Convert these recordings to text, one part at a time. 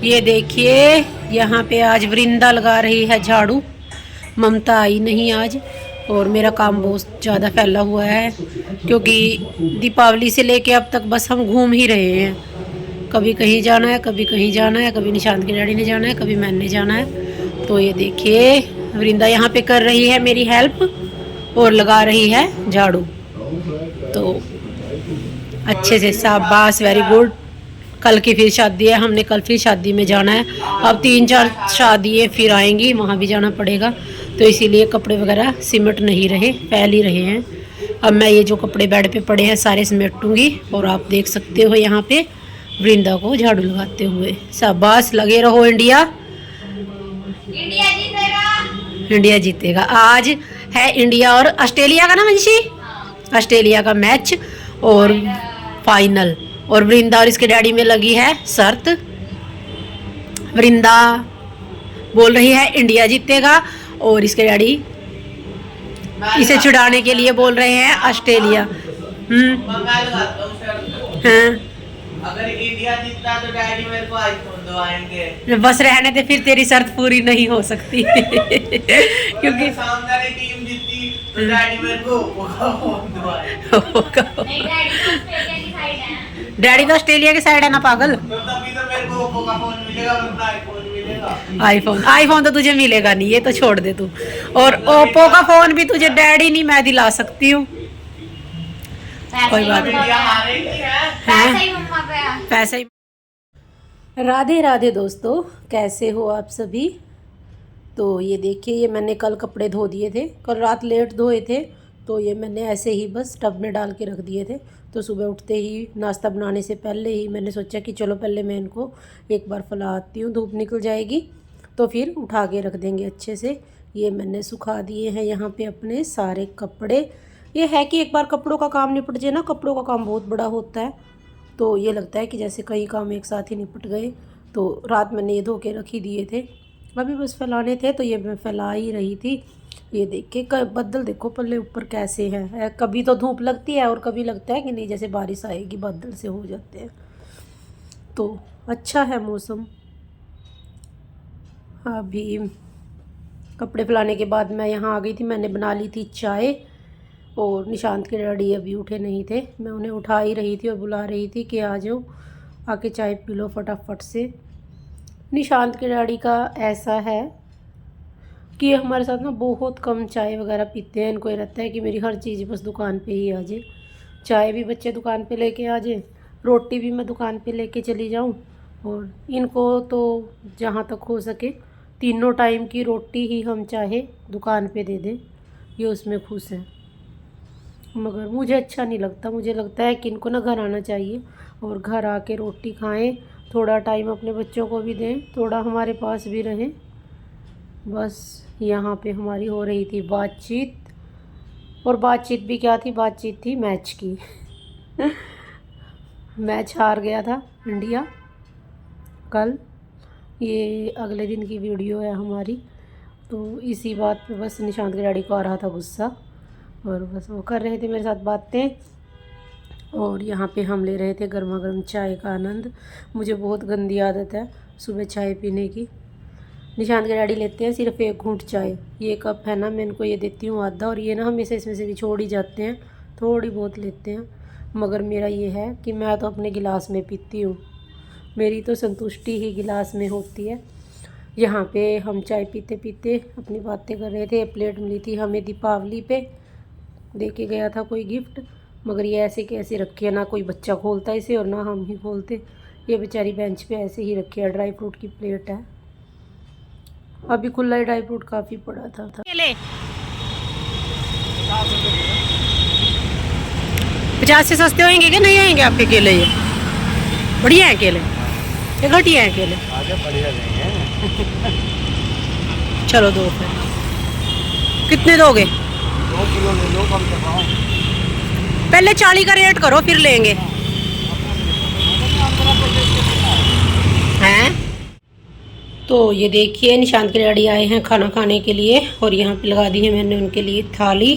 ये देखिए यहाँ पे आज वृंदा लगा रही है झाड़ू। ममता आई नहीं आज और मेरा काम बहुत ज़्यादा फैला हुआ है क्योंकि दीपावली से लेके अब तक बस हम घूम ही रहे हैं। कभी कहीं जाना है, कभी कहीं जाना है, कभी निशांत के डैडी ने जाना है, कभी मैंने जाना है। तो ये देखिए वृंदा यहाँ पे कर रही है मेरी हेल्प और लगा रही है झाड़ू। तो अच्छे से शाबाश, वेरी गुड। कल की फिर शादी है, हमने कल फिर शादी में जाना है। अब 3-4 शादियाँ फिर आएंगी, वहाँ भी जाना पड़ेगा। तो इसीलिए कपड़े वगैरह सिमट नहीं रहे, फैल ही रहे हैं। अब मैं ये जो कपड़े बेड पे पड़े हैं सारे सिमटूंगी और आप देख सकते हो यहाँ पे वृंदा को झाड़ू लगाते हुए। शाबाश, लगे रहो इंडिया। इंडिया जीतेगा, इंडिया जीतेगा। आज है इंडिया और ऑस्ट्रेलिया का ना वंशी, ऑस्ट्रेलिया का मैच और फाइनल। और वृंदा और इसके डैडी में लगी है शर्त। वृंदा बोल रही है इंडिया जीतेगा और इसके डैडी इसे छुड़ाने के लिए बोल रहे हैं ऑस्ट्रेलिया। हाँ, अगर इंडिया जीतता तो डैडी मेरे को आईफोन दवाएंगे। बस रहने दे, फिर तेरी शर्त पूरी नहीं हो सकती क्योंकि सामने टीम जीती तो डैडी मेरे को फोन दवाएंगे। डैडी तो ऑस्ट्रेलिया की साइड है ना पागल। तो तभी तो मेरे को ओप्पो का फोन मिलेगा, वरना आईफोन मिलेगा। आईफोन तो तुझे मिलेगा नहीं, ये तो छोड़ दे तू। और ओप्पो का फोन भी तुझे डैडी नहीं मैं दिला सकती हूँ। कोई बात नहीं, पैसे ही। राधे राधे दोस्तों, कैसे हो आप सभी। तो ये देखिए ये मैंने कल कपड़े धो दिए थे, कल रात लेट धोए थे। तो ये मैंने ऐसे ही बस टब में डाल के रख दिए थे। तो सुबह उठते ही नाश्ता बनाने से पहले ही मैंने सोचा कि चलो पहले मैं इनको एक बार फैलाती हूँ, धूप निकल जाएगी तो फिर उठा के रख देंगे अच्छे से। ये मैंने सुखा दिए हैं यहाँ पे अपने सारे कपड़े। ये है कि एक बार कपड़ों का काम निपट जाए ना, कपड़ों का काम बहुत बड़ा होता है। तो ये लगता है कि जैसे कई काम एक साथ ही निपट गए। तो रात मैंने ये धो के रख ही दिए थे, अभी बस फैलाने थे तो ये मैं फैला ही रही थी। ये देखिए बदल देखो पल्ले ऊपर कैसे है, कभी तो धूप लगती है और कभी लगता है कि नहीं जैसे बारिश आएगी, बादल से हो जाते हैं। तो अच्छा है मौसम। अभी कपड़े फैलाने के बाद मैं यहाँ आ गई थी, मैंने बना ली थी चाय। और निशांत के डैडी अभी उठे नहीं थे, मैं उन्हें उठा ही रही थी और बुला रही थी कि आ जाओ, आके चाय पी लो फटाफट से। निशांत के डैडी का ऐसा है कि हमारे साथ ना बहुत कम चाय वगैरह पीते हैं। इनको ये रहता है कि मेरी हर चीज़ बस दुकान पे ही आ जाए। चाय भी बच्चे दुकान पे लेके आ जाए, रोटी भी मैं दुकान पे लेके चली जाऊं। और इनको तो जहाँ तक हो सके तीनों टाइम की रोटी ही हम चाहे दुकान पे दे दें, ये उसमें खुश हैं। मगर मुझे अच्छा नहीं लगता, मुझे लगता है कि इनको ना घर आना चाहिए और घर आके रोटी खाएं, थोड़ा टाइम अपने बच्चों को भी दें, थोड़ा हमारे पास भी रहें। बस यहाँ पे हमारी हो रही थी बातचीत। और बातचीत भी क्या थी, बातचीत थी मैच की मैच हार गया था इंडिया कल। ये अगले दिन की वीडियो है हमारी। तो इसी बात पे बस निशांत के डैडी को आ रहा था गुस्सा और बस वो कर रहे थे मेरे साथ बातें। और यहाँ पे हम ले रहे थे गर्मा गर्म चाय का आनंद। मुझे बहुत गंदी आदत है सुबह चाय पीने की। निशांत के डैडी लेते हैं सिर्फ एक घूंट चाय, ये कप है ना मैं इनको ये देती हूँ आधा, और ये ना हमेशा इसमें से भी छोड़ ही जाते हैं, थोड़ी बहुत लेते हैं। मगर मेरा ये है कि मैं तो अपने गिलास में पीती हूँ, मेरी तो संतुष्टि ही गिलास में होती है। यहाँ पे हम चाय पीते पीते अपनी बातें कर रहे थे। प्लेट मिली थी हमें दीपावली पे, दे के गया था कोई गिफ्ट, मगर ये ऐसे कैसे रखी है, ना कोई बच्चा खोलता इसे और ना हम ही खोलते। ये बेचारी बेंच पे ऐसे ही रखी है। ड्राई फ्रूट की प्लेट है, अभी खुला ड्राई फ्रूट काफ़ी पड़ा था। केले 50 से सस्ते होंगे कि नहीं होंगे आपके केले? ये बढ़िया हैं केले, ये घटिया हैं केले? चलो दो फिर। कितने दोगे? 2 किलो ले लो, कम से कम। पहले 40 का रेट करो फिर लेंगे। हैं? तो ये देखिए निशांत के डैडी आए हैं खाना खाने के लिए और यहाँ पे लगा दी है मैंने उनके लिए थाली।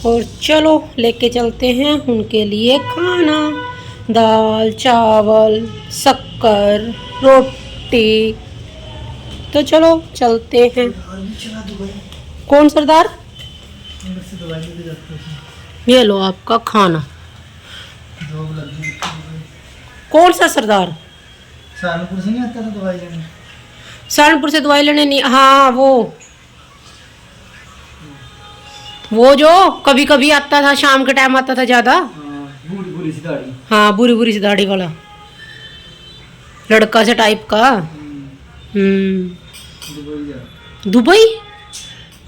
और चलो लेके चलते हैं उनके लिए खाना। दाल चावल शक्कर रोटी। तो चलो चलते हैं। चला दुबई कौन सरदार? से दवाई लेके जाते हैं। ये लो आपका खाना। जॉब लग गई दुबई। कौन सा सरदार? सहारनपुर से नहीं आता था दवाई लेने? सहारनपुर से दवाई लेने नहीं, हाँ वो जो कभी कभी आता था, शाम के टाइम आता था ज्यादा। बूढ़ी बूढ़ी सी दाढ़ी। हाँ, बुरी बुरी सी दाढ़ी वाला लड़का से टाइप का। दुबई जा। दुबई?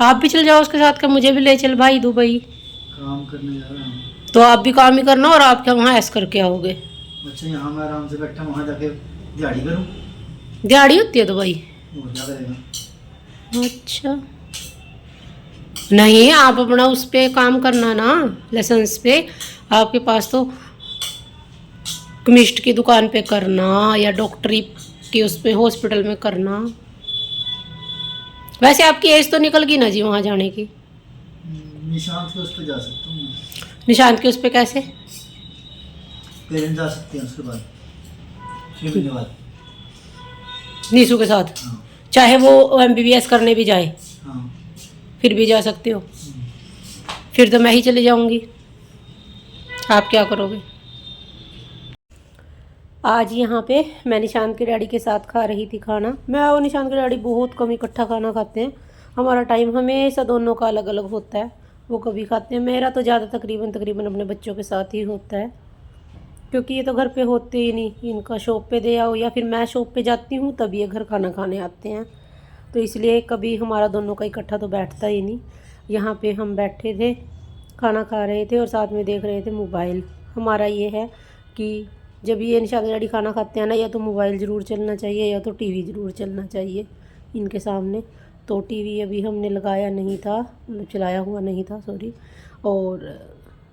आप भी चल जाओ उसके साथ, का मुझे भी ले चल भाई दुबई। काम करने जा रहा हूँ। तो आप भी काम ही करना, और आप क्या वहाँ ऐस करके आओगे? अच्छा, यहाँ मैं आराम से बैठा, वहाँ जाके दिहाड़ी करूँ। दिहाड़ी होती है दुबई? वो क्या करेगा? अच्छा, नहीं आप अपना उस पे काम करना ना, लाइसेंस पे। आपके पास तो केमिस्ट की दुकान पे करना, या डॉक्टरी की उस पे हॉस्पिटल में करना। वैसे आपकी एज तो निकल गई ना जी वहाँ जाने की। निशांत के उस पर जा सकता हूँ मैं। निशांत के उस पे कैसे? पेरेंट्स जा सकते हैं उसके बाद, 6 महीने बाद। नीसू के साथ? हाँ चाहे वो MBBS करने भी जाए हाँ। फिर भी जा सकते हो? फिर तो मैं ही चली जाऊंगी। आप क्या करोगे? आज यहाँ पे मैं निशांत के डैडी के साथ खा रही थी खाना। मैं और निशांत के डैडी बहुत कम इकट्ठा खाना खाते हैं। हमारा टाइम हमेशा दोनों का अलग अलग होता है। वो कभी खाते हैं, मेरा तो ज़्यादा तकरीबन अपने बच्चों के साथ ही होता है, क्योंकि ये तो घर पे होते ही नहीं। इनका शॉप पे दे आओ, या फिर मैं शॉप पे जाती हूँ तब ये घर खाना खाने आते हैं। तो इसलिए कभी हमारा दोनों का इकट्ठा तो बैठता ही नहीं। यहाँ पे हम बैठे थे, खाना खा रहे थे और साथ में देख रहे थे मोबाइल। हमारा ये है कि जब ये निशांत डैडी खाना खाते हैं ना, या तो मोबाइल ज़रूर चलना चाहिए या तो टीवी ज़रूर चलना चाहिए इनके सामने। तो टीवी अभी हमने लगाया नहीं था, मतलब चलाया हुआ नहीं था, सॉरी। और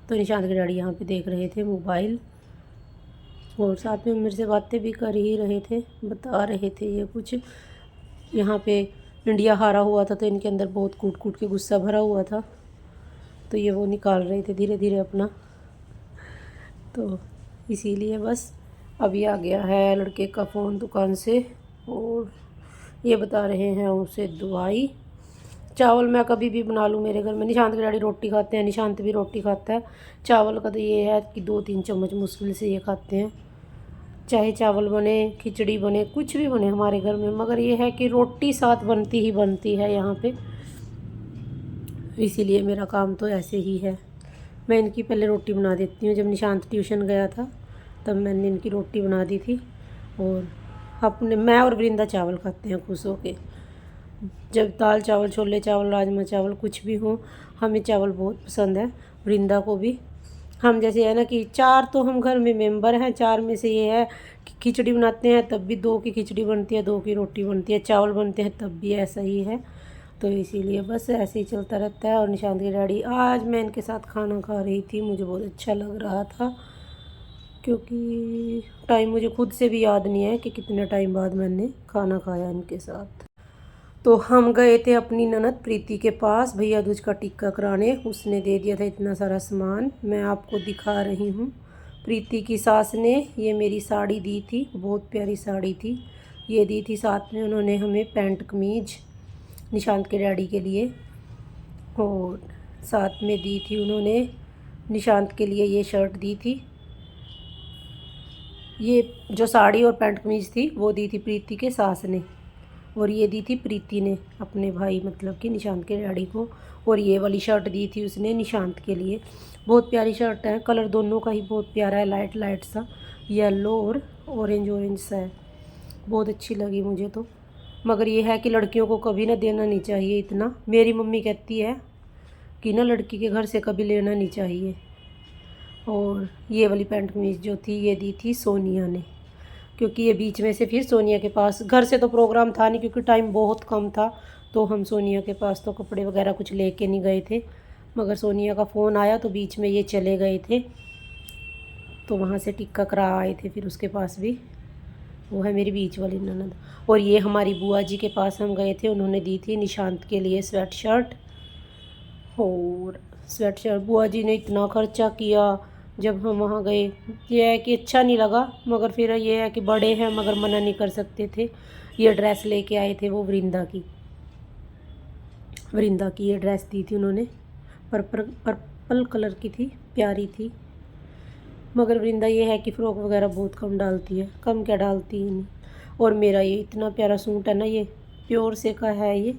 तो निशांत के डैडी यहाँ पे देख रहे थे मोबाइल, और साथ में मेरे से बातें भी कर ही रहे थे, बता रहे थे ये कुछ। यहाँ पे इंडिया हारा हुआ था तो इनके अंदर बहुत कूट कूट के गुस्सा भरा हुआ था, तो ये वो निकाल रहे थे धीरे धीरे अपना। तो इसीलिए बस अभी आ गया है लड़के का फ़ोन दुकान से, और ये बता रहे हैं उसे दवाई। चावल मैं कभी भी बना लूँ मेरे घर में, निशांत के डैडी रोटी खाते हैं, निशांत भी रोटी खाता है। चावल का तो ये है कि 2-3 चम्मच मुश्किल से ये खाते हैं, चाहे चावल बने, खिचड़ी बने, कुछ भी बने हमारे घर में। मगर ये है कि रोटी साथ बनती ही बनती है यहाँ पे, इसीलिए मेरा काम तो ऐसे ही है। मैं इनकी पहले रोटी बना देती हूँ। जब निशांत ट्यूशन गया था तब मैंने इनकी रोटी बना दी थी, और अपने मैं और वृंदा चावल खाते हैं खुश होके। जब दाल चावल, छोले चावल, राजमा चावल कुछ भी हो, हमें चावल बहुत पसंद है, वृंदा को भी। हम जैसे है ना कि 4 तो हम घर में मेंबर हैं, 4 में से ये है कि खिचड़ी बनाते हैं तब भी 2 की खिचड़ी बनती है, 2 की रोटी बनती है, चावल बनते हैं तब भी ऐसा ही है। तो इसीलिए बस ऐसे ही चलता रहता है। और निशांत के डैडी, आज मैं इनके साथ खाना खा रही थी, मुझे बहुत अच्छा लग रहा था, क्योंकि टाइम मुझे खुद से भी याद नहीं है कि कितने टाइम बाद मैंने खाना खाया इनके साथ। तो हम गए थे अपनी ननद प्रीति के पास भैया दूज का टिक्का कराने। उसने दे दिया था इतना सारा सामान, मैं आपको दिखा रही हूँ। प्रीति की सास ने ये मेरी साड़ी दी थी, बहुत प्यारी साड़ी थी, ये दी थी। साथ में उन्होंने हमें पैंट कमीज निशांत के डैडी के लिए, और साथ में दी थी उन्होंने निशांत के लिए ये शर्ट दी थी। ये जो साड़ी और पैंट कमीज थी वो दी थी प्रीति के सास ने, और ये दी थी प्रीति ने अपने भाई मतलब कि निशांत के डैडी को। और ये वाली शर्ट दी थी उसने निशांत के लिए। बहुत प्यारी शर्ट है, कलर दोनों का ही बहुत प्यारा है, लाइट लाइट सा येलो और ऑरेंज सा है, बहुत अच्छी लगी मुझे तो। मगर ये है कि लड़कियों को कभी ना देना नहीं चाहिए इतना। मेरी मम्मी कहती है कि ना लड़की के घर से कभी लेना नहीं चाहिए। और ये वाली पैंट कमीज जो थी ये दी थी सोनिया ने, क्योंकि ये बीच में से फिर सोनिया के पास, घर से तो प्रोग्राम था नहीं क्योंकि टाइम बहुत कम था, तो हम सोनिया के पास तो कपड़े वगैरह कुछ लेके नहीं गए थे। मगर सोनिया का फ़ोन आया तो बीच में ये चले गए थे, तो वहाँ से टिक्का करा आए थे फिर उसके पास भी। वो है मेरी बीच वाली ननद। और ये हमारी बुआ जी के पास हम गए थे, उन्होंने दी थी निशांत के लिए स्वेट शर्ट। और स्वेट शर्ट बुआ जी ने इतना खर्चा किया, जब हम वहाँ गए। ये है कि अच्छा नहीं लगा, मगर फिर ये है कि बड़े हैं मगर मना नहीं कर सकते थे। ये ड्रेस लेके आए थे वो वृंदा की ये ड्रेस दी थी उन्होंने, पर्पल कलर की थी, प्यारी थी। मगर वृंदा ये है कि फ़्रॉक वगैरह बहुत कम डालती है, कम क्या डालती ही नहीं। और मेरा ये इतना प्यारा सूट है ना, ये प्योर से का है, ये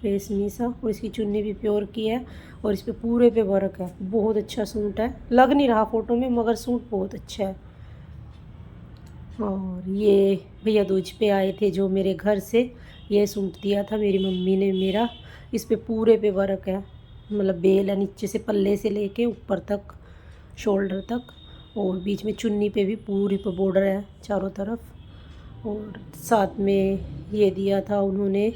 रेशमी सा, और इसकी चुन्नी भी प्योर की है और इस पे पूरे पे वर्क है। बहुत अच्छा सूट है, लग नहीं रहा फ़ोटो में मगर सूट बहुत अच्छा है। और ये भैया दूज पे आए थे जो मेरे घर से, ये सूट दिया था मेरी मम्मी ने मेरा। इस पे पूरे पे वर्क है, मतलब बेल है नीचे से, पल्ले से लेके ऊपर तक, शोल्डर तक, और बीच में चुन्नी पे भी पूरी पे बॉर्डर है चारों तरफ। और साथ में ये दिया था उन्होंने,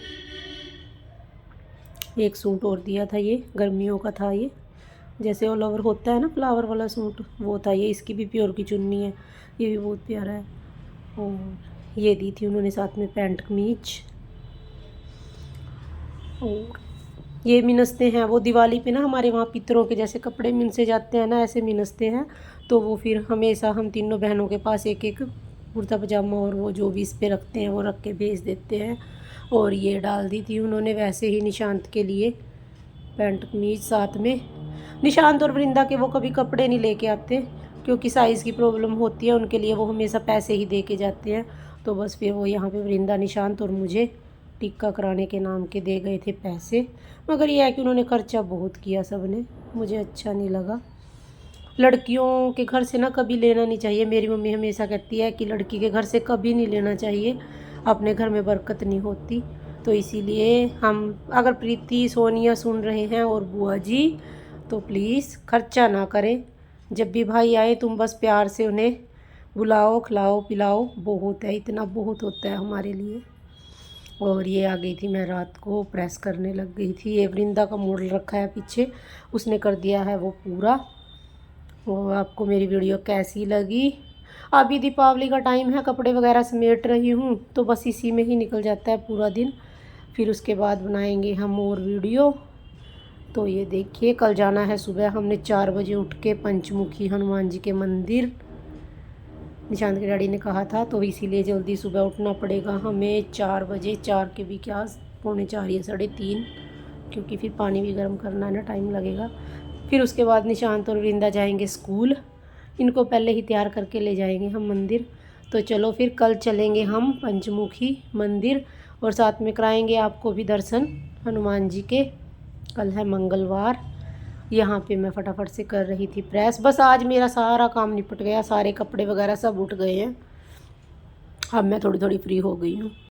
एक सूट और दिया था, ये गर्मियों का था, ये जैसे ऑल ओवर होता है ना फ्लावर वाला सूट, वो था ये। इसकी भी प्योर की चुन्नी है, ये भी बहुत प्यारा है। और ये दी थी उन्होंने साथ में पैंट कमीज। और ये मिनसते हैं वो दिवाली पे ना, हमारे वहाँ पितरों के जैसे कपड़े मिनसे जाते हैं ना, ऐसे मिनसते हैं। तो वो फिर हमेशा हम तीनों बहनों के पास एक एक कुर्ता पजामा और वो जो भी इस पे रखते हैं वो रख के भेज देते हैं। और ये डाल दी थी उन्होंने वैसे ही निशांत के लिए पैंट कमीज साथ में। निशांत और वृंदा के वो कभी कपड़े नहीं लेके आते क्योंकि साइज़ की प्रॉब्लम होती है उनके लिए, वो हमेशा पैसे ही दे के जाते हैं। तो बस फिर वो यहाँ पे वृंदा, निशांत और मुझे टिक्का कराने के नाम के दे गए थे पैसे। मगर ये है कि उन्होंने खर्चा बहुत किया सब ने, मुझे अच्छा नहीं लगा। लड़कियों के घर से ना कभी लेना नहीं चाहिए, मेरी मम्मी हमेशा कहती है कि लड़की के घर से कभी नहीं लेना चाहिए, अपने घर में बरकत नहीं होती। तो इसीलिए हम, अगर प्रीति सोनिया सुन रहे हैं और बुआ जी, तो प्लीज़ खर्चा ना करें। जब भी भाई आए तुम बस प्यार से उन्हें बुलाओ, खिलाओ पिलाओ, बहुत है, इतना बहुत होता है हमारे लिए। और ये आ गई थी मैं रात को, प्रेस करने लग गई थी। ये वृंदा का मॉडल रखा है पीछे, उसने कर दिया है वो पूरा। वो आपको मेरी वीडियो कैसी लगी? अभी दीपावली का टाइम है, कपड़े वगैरह समेट रही हूँ, तो बस इसी में ही निकल जाता है पूरा दिन। फिर उसके बाद बनाएंगे हम और वीडियो। तो ये देखिए, कल जाना है सुबह हमने 4 बजे उठ के पंचमुखी हनुमान जी के मंदिर, निशांत के डैडी ने कहा था, तो इसीलिए जल्दी सुबह उठना पड़ेगा हमें 4 बजे, 4 के भी क्या, पौने 4 या 3:30, क्योंकि फिर पानी भी गर्म करना है ना, टाइम लगेगा। फिर उसके बाद निशांत और वृंदा जाएंगे स्कूल, इनको पहले ही तैयार करके ले जाएंगे हम मंदिर। तो चलो फिर कल चलेंगे हम पंचमुखी मंदिर और साथ में कराएंगे आपको भी दर्शन हनुमान जी के। कल है मंगलवार। यहाँ पे मैं फटाफट से कर रही थी प्रेस, बस आज मेरा सारा काम निपट गया, सारे कपड़े वगैरह सब उठ गए हैं। अब मैं थोड़ी थोड़ी फ्री हो गई हूँ।